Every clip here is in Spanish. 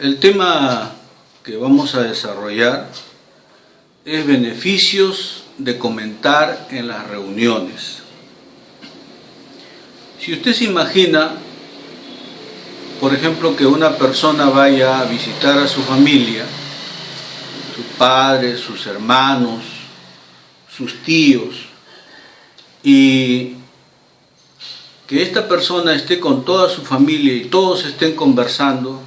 El tema que vamos a desarrollar es beneficios de comentar en las reuniones. Si usted se imagina, por ejemplo, que una persona vaya a visitar a su familia, sus padres, sus hermanos, sus tíos, y que esta persona esté con toda su familia y todos estén conversando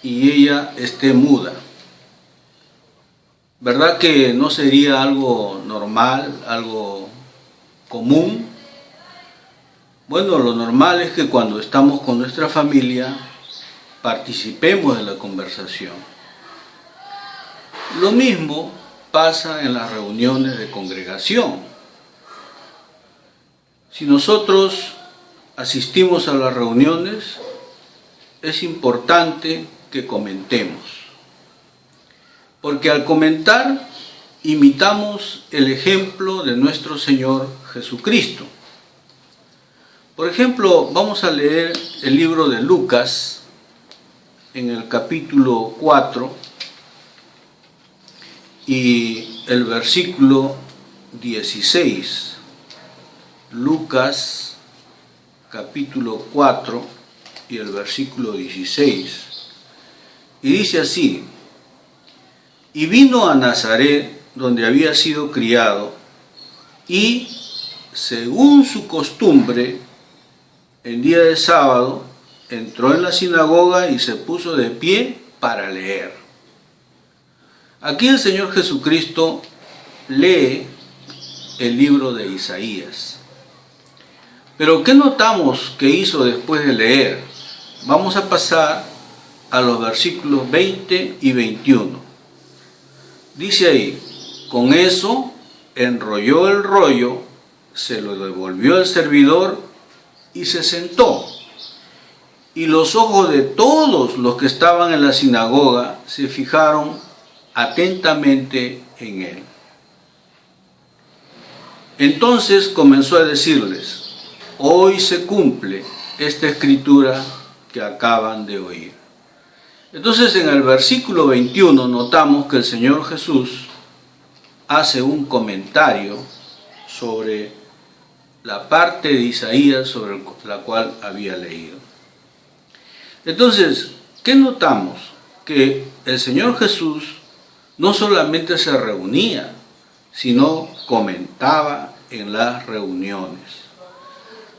y ella esté muda. ¿Verdad que no sería algo normal, algo común? Bueno, lo normal es que cuando estamos con nuestra familia participemos de la conversación. Lo mismo pasa en las reuniones de congregación. Si nosotros asistimos a las reuniones, es importante que comentemos. Porque al comentar, imitamos el ejemplo de nuestro Señor Jesucristo. Por ejemplo, vamos a leer el libro de Lucas, en el capítulo 4, y el versículo 16. Lucas, capítulo 4, y el versículo 16. Y dice así: Y vino a Nazaret, donde había sido criado, y, según su costumbre, el día de sábado, entró en la sinagoga y se puso de pie para leer. Aquí el Señor Jesucristo lee el libro de Isaías. Pero ¿qué notamos que hizo después de leer? Vamos a pasar a los versículos 20 y 21. Dice ahí: con eso enrolló el rollo, se lo devolvió al servidor y se sentó. Y los ojos de todos los que estaban en la sinagoga se fijaron atentamente en él. Entonces comenzó a decirles: hoy se cumple esta escritura que acaban de oír. Entonces en el versículo 21 notamos que el Señor Jesús hace un comentario sobre la parte de Isaías sobre la cual había leído. Entonces, ¿qué notamos? Que el Señor Jesús no solamente se reunía, sino comentaba en las reuniones.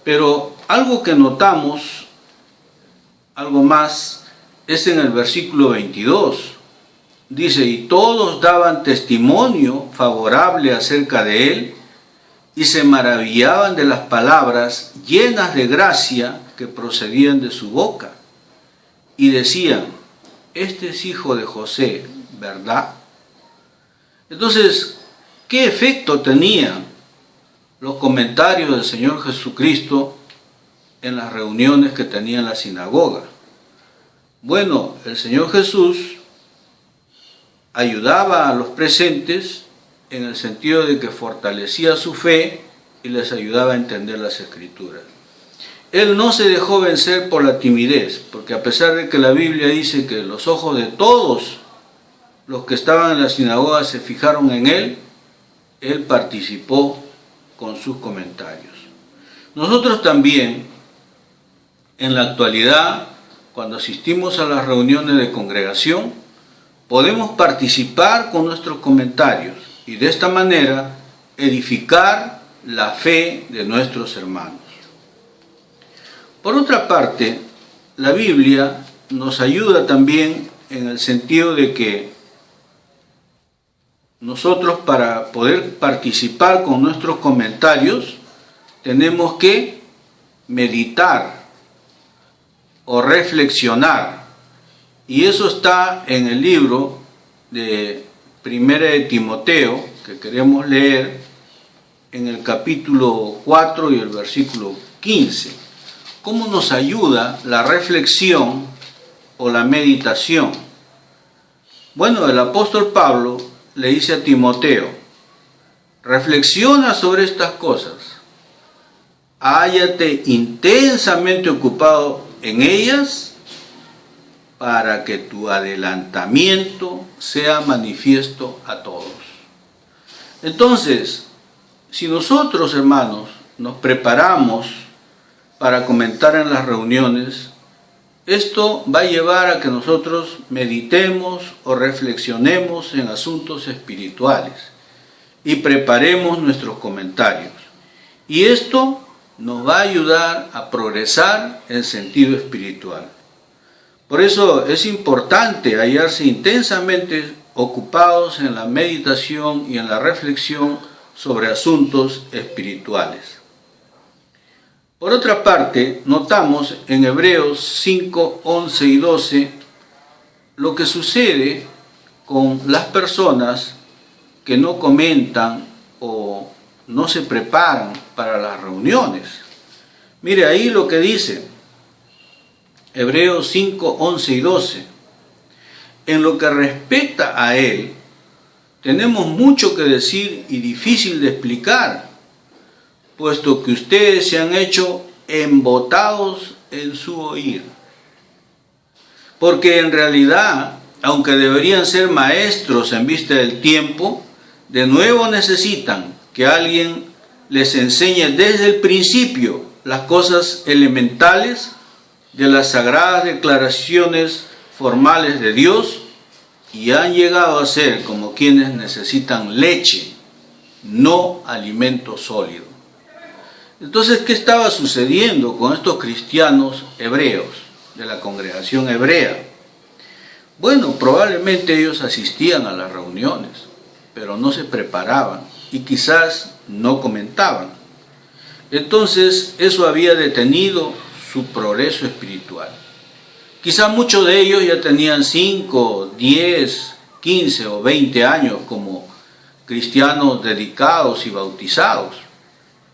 Pero algo que notamos, algo más, es en el versículo 22. Dice: y todos daban testimonio favorable acerca de él, y se maravillaban de las palabras llenas de gracia que procedían de su boca. Y decían: este es hijo de José, ¿verdad? Entonces, ¿qué efecto tenían los comentarios del Señor Jesucristo en las reuniones que tenía en la sinagoga? Bueno, el Señor Jesús ayudaba a los presentes en el sentido de que fortalecía su fe y les ayudaba a entender las Escrituras. Él no se dejó vencer por la timidez, porque a pesar de que la Biblia dice que los ojos de todos los que estaban en la sinagoga se fijaron en él, él participó con sus comentarios. Nosotros también, en la actualidad, cuando asistimos a las reuniones de congregación, podemos participar con nuestros comentarios y de esta manera edificar la fe de nuestros hermanos. Por otra parte, la Biblia nos ayuda también en el sentido de que nosotros, para poder participar con nuestros comentarios, tenemos que meditar o reflexionar. Y eso está en el libro de Primera de Timoteo, que queremos leer, en el capítulo 4 y el versículo 15. ¿Cómo nos ayuda la reflexión o la meditación? Bueno, el apóstol Pablo le dice a Timoteo: reflexiona sobre estas cosas, hállate intensamente ocupado en ellas para que tu adelantamiento sea manifiesto a todos. Entonces, si nosotros, hermanos, nos preparamos para comentar en las reuniones, esto va a llevar a que nosotros meditemos o reflexionemos en asuntos espirituales y preparemos nuestros comentarios. Y esto nos va a ayudar a progresar en sentido espiritual. Por eso es importante hallarse intensamente ocupados en la meditación y en la reflexión sobre asuntos espirituales. Por otra parte, notamos en Hebreos 5, 11 y 12 lo que sucede con las personas que no comentan o no se preparan para las reuniones. Mire ahí lo que dice Hebreos 5, 11 y 12. En lo que respecta a él, tenemos mucho que decir y difícil de explicar, puesto que ustedes se han hecho embotados en su oír. Porque en realidad, aunque deberían ser maestros en vista del tiempo, de nuevo necesitan que alguien les enseñe desde el principio las cosas elementales de las sagradas declaraciones formales de Dios, y han llegado a ser como quienes necesitan leche, no alimento sólido. Entonces, ¿qué estaba sucediendo con estos cristianos hebreos de la congregación hebrea? Bueno, probablemente ellos asistían a las reuniones, pero no se preparaban y quizás no comentaban. Entonces, eso había detenido su progreso espiritual. Quizá muchos de ellos ya tenían 5, 10, 15 o 20 años como cristianos dedicados y bautizados,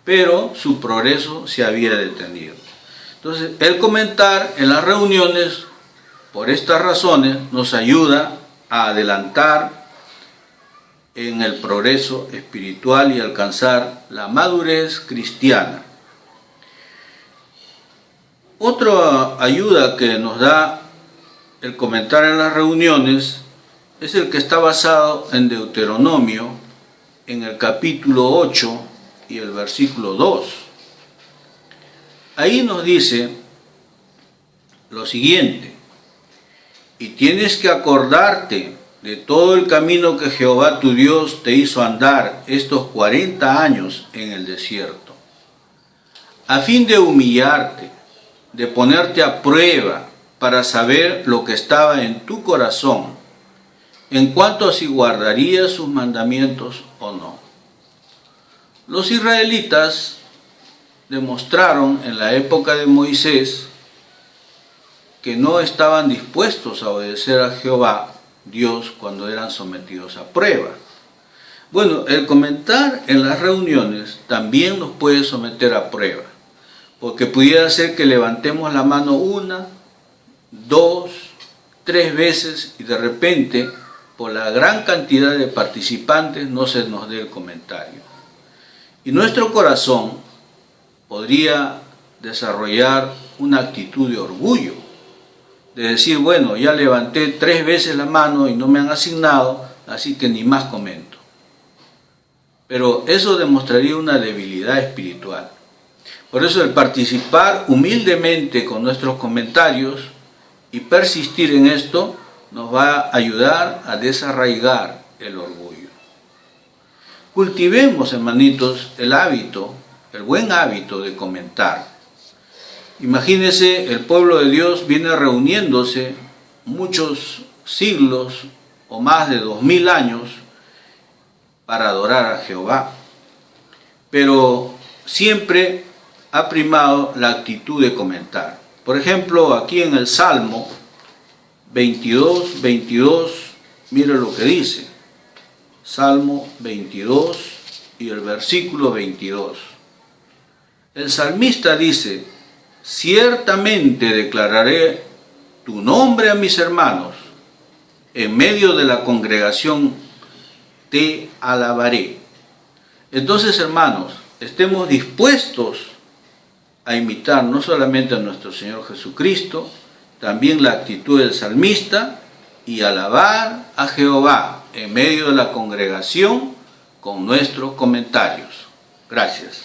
pero su progreso se había detenido. Entonces, el comentar en las reuniones, por estas razones, nos ayuda a adelantar en el progreso espiritual y alcanzar la madurez cristiana. Otra ayuda que nos da el comentar en las reuniones es el que está basado en Deuteronomio, en el capítulo 8 y el versículo 2. Ahí nos dice lo siguiente: y tienes que acordarte de todo el camino que Jehová tu Dios te hizo andar estos 40 años en el desierto, a fin de humillarte, de ponerte a prueba para saber lo que estaba en tu corazón, en cuanto a si guardarías sus mandamientos o no. Los israelitas demostraron en la época de Moisés que no estaban dispuestos a obedecer a Jehová, Dios, cuando eran sometidos a prueba. Bueno, el comentar en las reuniones también nos puede someter a prueba, porque pudiera ser que levantemos la mano 1, 2, 3 veces y de repente, por la gran cantidad de participantes, no se nos dé el comentario. Y nuestro corazón podría desarrollar una actitud de orgullo, de decir, bueno, ya levanté 3 veces la mano y no me han asignado, así que ni más comento. Pero eso demostraría una debilidad espiritual. Por eso el participar humildemente con nuestros comentarios y persistir en esto nos va a ayudar a desarraigar el orgullo. Cultivemos, hermanitos, el buen hábito de comentar. Imagínense, el pueblo de Dios viene reuniéndose muchos siglos o más de 2000 años para adorar a Jehová, pero siempre ha primado la actitud de comentar. Por ejemplo, aquí en el Salmo 22, mire lo que dice. Salmo 22 y el versículo 22. El salmista dice: ciertamente declararé tu nombre a mis hermanos, en medio de la congregación te alabaré. Entonces, hermanos, estemos dispuestos a imitar no solamente a nuestro Señor Jesucristo, también la actitud del salmista y alabar a Jehová en medio de la congregación con nuestros comentarios. Gracias.